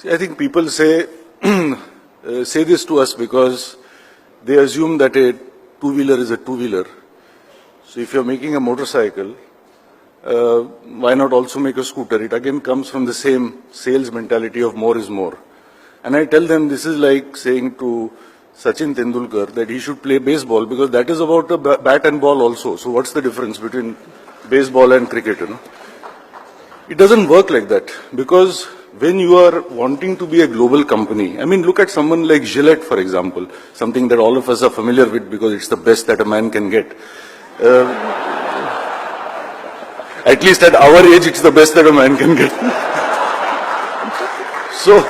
See, I think people say say this to us because they assume that a two-wheeler is a two-wheeler. So if you're making a motorcycle, why not also make a scooter? It again comes from the same sales mentality of more is more. And I tell them this is like saying to Sachin Tendulkar that he should play baseball because that is about a bat and ball also. So what's the difference between baseball and cricket? It doesn't work like that because when you are wanting to be a global company, I mean, look at someone like Gillette, for example, something that all of us are familiar with because it's the best that a man can get. At least at our age, it's the best that a man can get. So,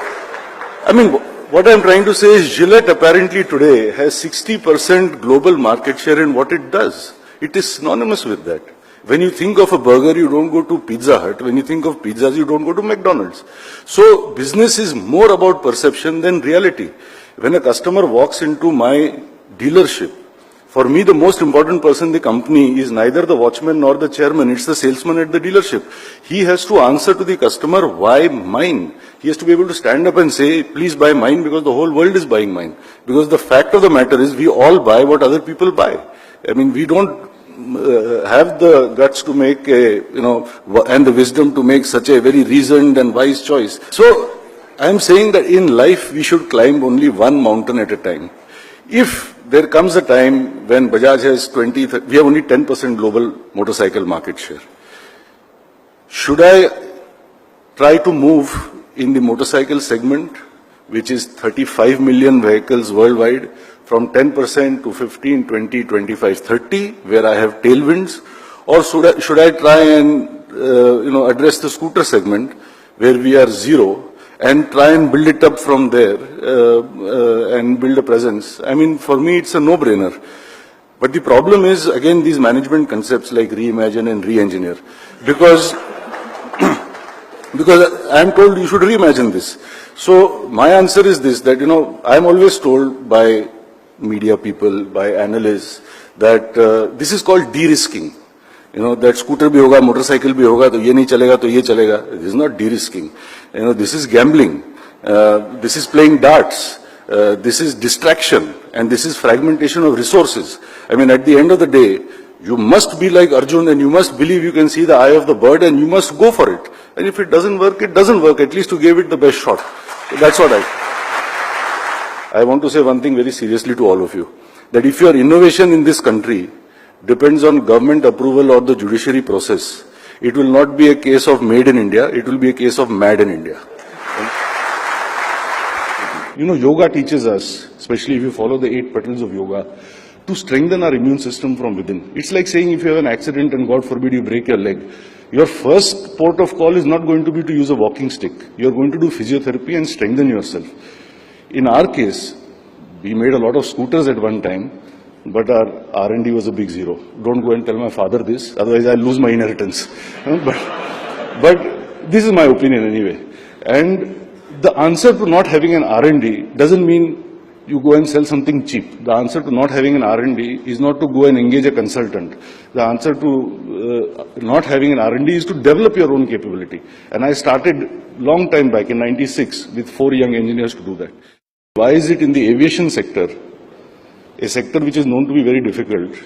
I mean, what I'm trying to say is Gillette apparently today has 60% global market share in what it does. It is synonymous with that. When you think of a burger, you don't go to Pizza Hut. When you think of pizzas, you don't go to McDonald's. So business is more about perception than reality. When a customer walks into my dealership, for me, the most important person in the company is neither the watchman nor the chairman. It's the salesman at the dealership. He has to answer to the customer, why mine? He has to be able to stand up and say, please buy mine because the whole world is buying mine. Because the fact of the matter is we all buy what other people buy. I mean, we don't have the guts to make and the wisdom to make such a very reasoned and wise choice. So I am saying that in life we should climb only one mountain at a time. If there comes a time when Bajaj has we have only 10% global motorcycle market share. Should I try to move in the motorcycle segment, which is 35 million vehicles worldwide, from 10% to 15, 20, 25, 30, where I have tailwinds, or should I try and address the scooter segment, where we are zero, and try and build it up from there and build a presence? I mean, for me, it's a no-brainer. But the problem is, again, these management concepts like reimagine and re-engineer, because I'm told you should reimagine this. So my answer is this, that, I'm always told by media people, by analysts, that this is called de-risking. That scooter bhi hoga, motorcycle bhi hoga, to ye nahi chalega, to ye chalega. This is not de-risking. This is gambling. This is playing darts. This is distraction. And this is fragmentation of resources. I mean, at the end of the day, you must be like Arjun and you must believe you can see the eye of the bird and you must go for it. And if it doesn't work, it doesn't work. At least you gave it the best shot. That's what I want to say one thing very seriously to all of you, that if your innovation in this country depends on government approval or the judiciary process, it will not be a case of made in India, it will be a case of mad in India. Yoga teaches us, especially if you follow the 8 petals of yoga, to strengthen our immune system from within. It's like saying if you have an accident and God forbid you break your leg, your first port of call is not going to be to use a walking stick. You're going to do physiotherapy and strengthen yourself. In our case, we made a lot of scooters at one time, but our R&D was a big zero. Don't go and tell my father this, otherwise I'll lose my inheritance. But this is my opinion anyway. And the answer to not having an R&D doesn't mean you go and sell something cheap. The answer to not having an R&D is not to go and engage a consultant. The answer to not having an R&D is to develop your own capability. And I started long time back in '96 with 4 young engineers to do that. Why is it in the aviation sector, a sector which is known to be very difficult,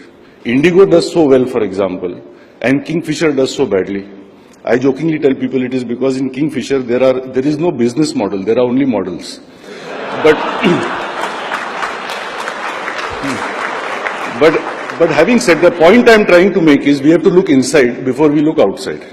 Indigo does so well, for example, and Kingfisher does so badly? I jokingly tell people it is because in Kingfisher there is no business model, there are only models. But having said that, the point I'm trying to make is we have to look inside before we look outside.